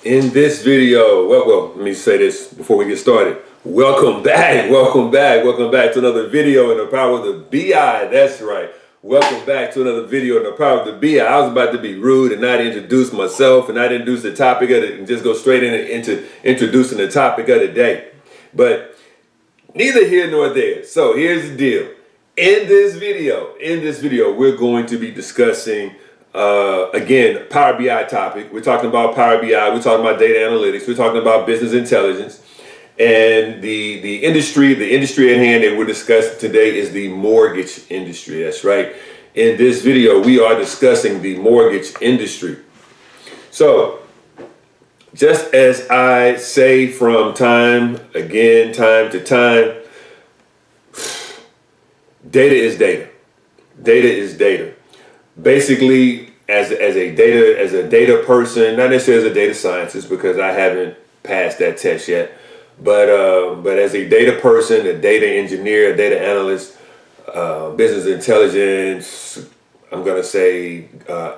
In this video, well, let me say this before we get started. Welcome back to another video in the power of the BI. That's right. Welcome back to another video in the power of the BI. I was about to be rude and not introduce myself and not introduce the topic of it and just go straight into introducing the topic of the day. But neither here nor there. So here's the deal. In this video, we're going to be discussing again, Power BI topic. We're talking about Power BI. We're talking about data analytics. We're talking about business intelligence. And the industry at hand that we're discussing today is the mortgage industry. That's right. In this video, we are discussing the mortgage industry. So, just as I say from time to time, data is data. Data is data. Basically, as a data person, not necessarily as a data scientist because I haven't passed that test yet, but as a data person, a data engineer, a data analyst, business intelligence, I'm gonna say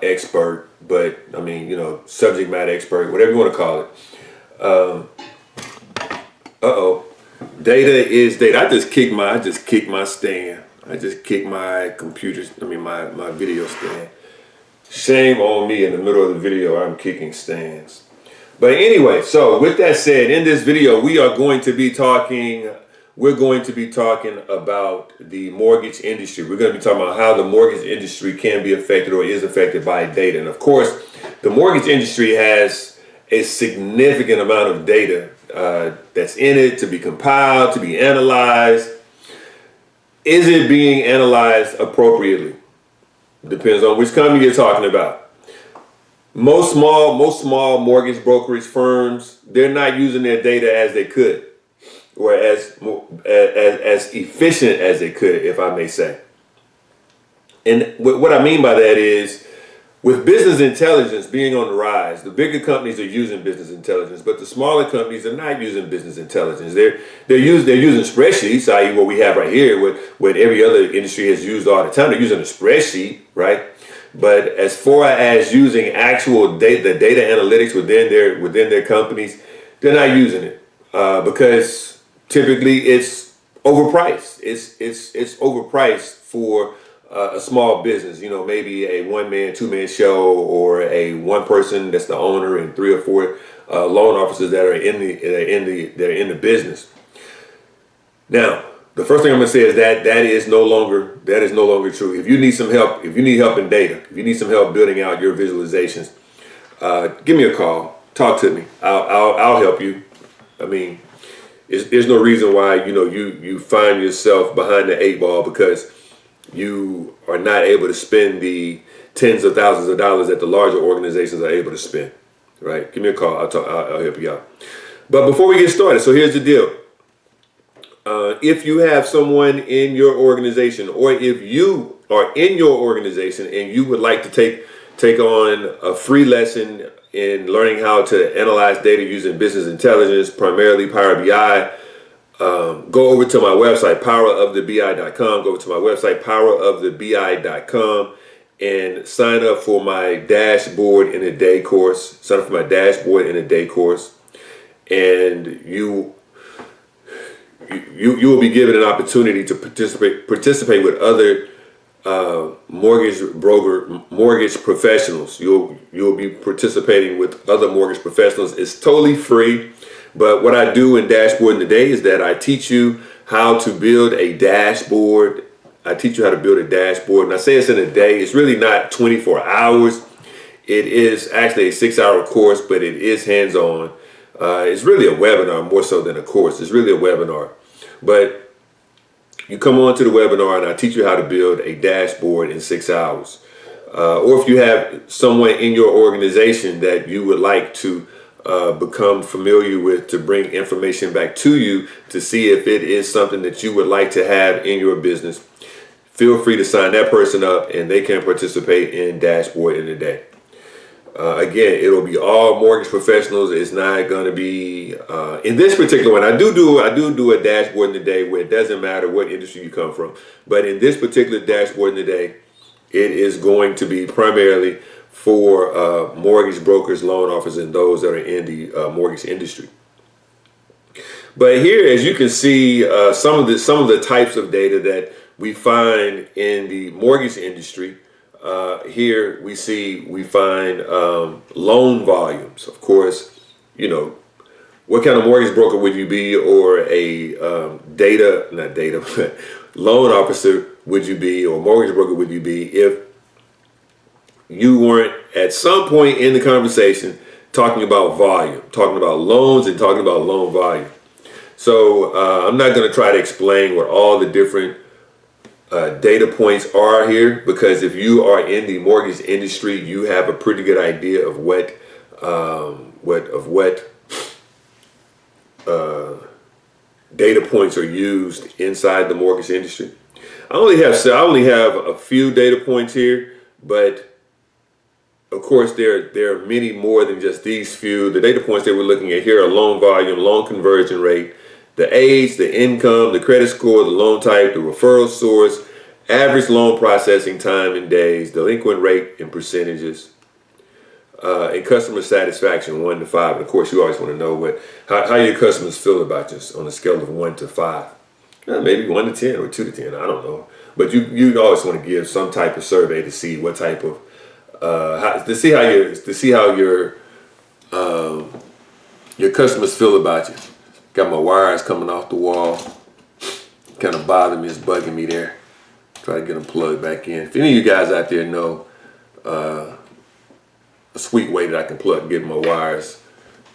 expert, but I mean, subject matter expert, whatever you want to call it. Data is data. I just kicked my stand. I just kicked my my video stand. Shame on me in the middle of the video, I'm kicking stands. But anyway, so with that said, in this video, we're going to be talking about the mortgage industry. We're going to be talking about how the mortgage industry can be affected or is affected by data. And of course, the mortgage industry has a significant amount of data that's in it to be compiled, to be analyzed. Is it being analyzed appropriately? Depends on which company you're talking about. Most small mortgage brokerage firms, they're not using their data as they could, or as efficient as they could, if I may say. And what I mean by that is, with business intelligence being on the rise, the bigger companies are using business intelligence, but the smaller companies are not using business intelligence. They're using spreadsheets, i.e. what we have right here, what every other industry has used all the time. They're using a spreadsheet, right? But as far as using actual data, the data analytics within their companies, they're not using it because typically it's overpriced. It's overpriced for a small business, maybe a one-man, two-man show, or a one person that's the owner and three or four loan officers that are in the business. Now, the first thing I'm going to say is that is no longer true. If you need some help, if you need help in data, if you need some help building out your visualizations, give me a call. Talk to me. I'll help you. I mean, there's no reason why you find yourself behind the eight ball because you are not able to spend the tens of thousands of dollars that the larger organizations are able to spend, right? Give me a call. I'll help you out. But before we get started, so here's the deal. If you have someone in your organization, or if you are in your organization and you would like to take on a free lesson in learning how to analyze data using business intelligence, primarily Power BI, go over to my website, powerofthebi.com. Go over to my website, powerofthebi.com, and sign up for my Dashboard in a Day course. Sign up for my Dashboard in a Day course, and you will be given an opportunity to participate with other mortgage professionals. You'll be participating with other mortgage professionals. It's totally free. But what I do in Dashboard in the Day is that I teach you how to build a dashboard. And I say it's in a day. It's really not 24 hours. It is actually a 6-hour course, but it is hands-on. It's really a webinar more so than a course. It's really a webinar. But you come on to the webinar and I teach you how to build a dashboard in 6 hours. Or if you have someone in your organization that you would like to become familiar with, to bring information back to you to see if it is something that you would like to have in your business, feel free to sign that person up and they can participate in Dashboard in a Day. Again, it'll be all mortgage professionals. It's not going to be in this particular one. I do a Dashboard in a Day where it doesn't matter what industry you come from, but in this particular Dashboard in a Day, it is going to be primarily for mortgage brokers, loan officers, and those that are in the mortgage industry. But here, as you can see, some of the types of data that we find in the mortgage industry. Here we find loan volumes. Of course, what kind of mortgage broker would you be, or a loan officer would you be, or mortgage broker would you be, if you weren't at some point in the conversation talking about volume, talking about loans and talking about loan volume. So I'm not going to try to explain what all the different data points are here, because if you are in the mortgage industry, you have a pretty good idea of what data points are used inside the mortgage industry. I only have a few data points here, but of course there are many more than just these few. The data points that we're looking at here are loan volume, loan conversion rate, the age, the income, the credit score, the loan type, the referral source, average loan processing time in days, delinquent rate in percentages, and customer satisfaction 1 to 5. And of course, you always want to know how your customers feel about you on a scale of 1 to 5. Maybe 1 to 10 or 2 to 10. I don't know. But you always want to give some type of survey to see what type of to see how your customers feel about you. Got my wires coming off the wall. Kind of bothering me, it's bugging me there. Try to get them plugged back in. If any of you guys out there know a sweet way that I can get my wires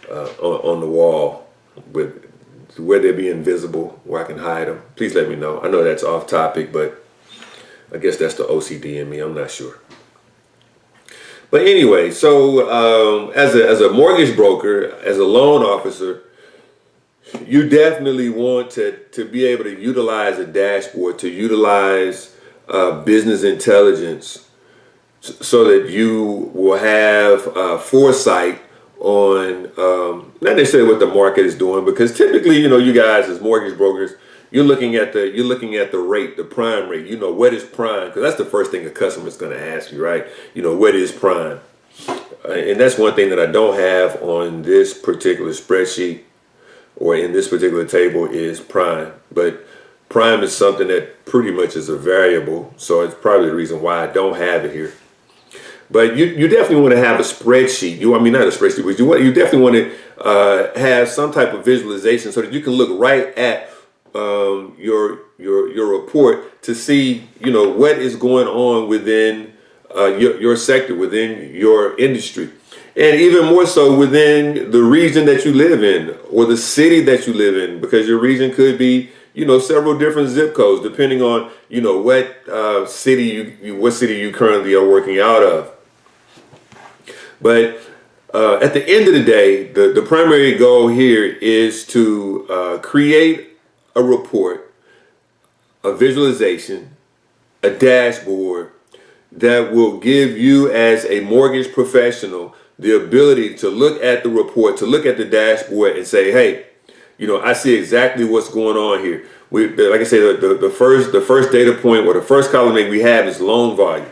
on the wall with where they'll be invisible, where I can hide them, please let me know. I know that's off topic, but I guess that's the OCD in me. I'm not sure. But anyway, so as a mortgage broker, as a loan officer, you definitely want to be able to utilize a dashboard, to utilize business intelligence, so that you will have foresight on not necessarily what the market is doing, because typically, you guys as mortgage brokers, you're looking at the rate, the prime rate. What is prime? Because that's the first thing a customer is going to ask you, right? What is prime? And that's one thing that I don't have on this particular spreadsheet or in this particular table is prime. But prime is something that pretty much is a variable, so it's probably the reason why I don't have it here. But you definitely want to have a spreadsheet. Not a spreadsheet, but you definitely want to have some type of visualization so that you can look right at your report to see what is going on within your sector, within your industry, and even more so within the region that you live in or the city that you live in, because your region could be several different zip codes depending on what city you currently are working out of. But at the end of the day, the primary goal here is to create a report, a visualization, a dashboard that will give you as a mortgage professional the ability to look at the report, to look at the dashboard and say, hey, I see exactly what's going on here. Like I said, the first data point, or the first column that we have is loan volume.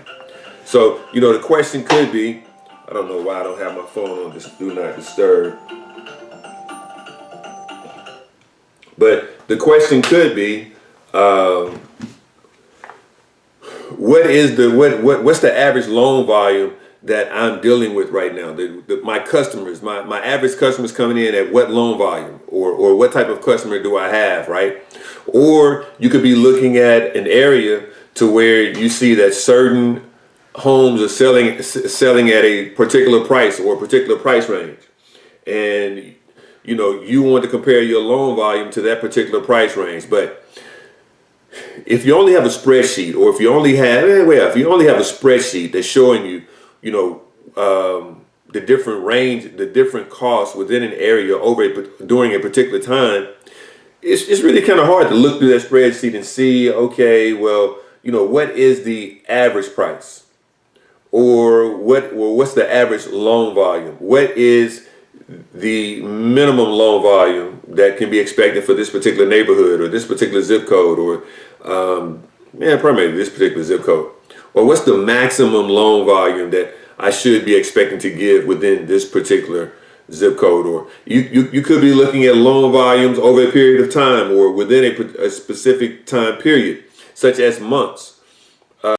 So, the question could be, I don't know why I don't have my phone on this do not disturb. But the question could be, what's the average loan volume that I'm dealing with right now? My customers, my average customers coming in at what loan volume, or what type of customer do I have, right? Or you could be looking at an area to where you see that certain homes are selling at a particular price or a particular price range, and you want to compare your loan volume to that particular price range. But if you only have a spreadsheet, or if you only have a spreadsheet that's showing you the different range, the different costs within an area during a particular time, it's really kind of hard to look through that spreadsheet and see, okay, well, what is the average price? Or what's the average loan volume? What is the minimum loan volume that can be expected for this particular neighborhood or this particular zip code, or primarily this particular zip code? Or what's the maximum loan volume that I should be expecting to give within this particular zip code. Or you could be looking at loan volumes over a period of time or within a specific time period, such as months.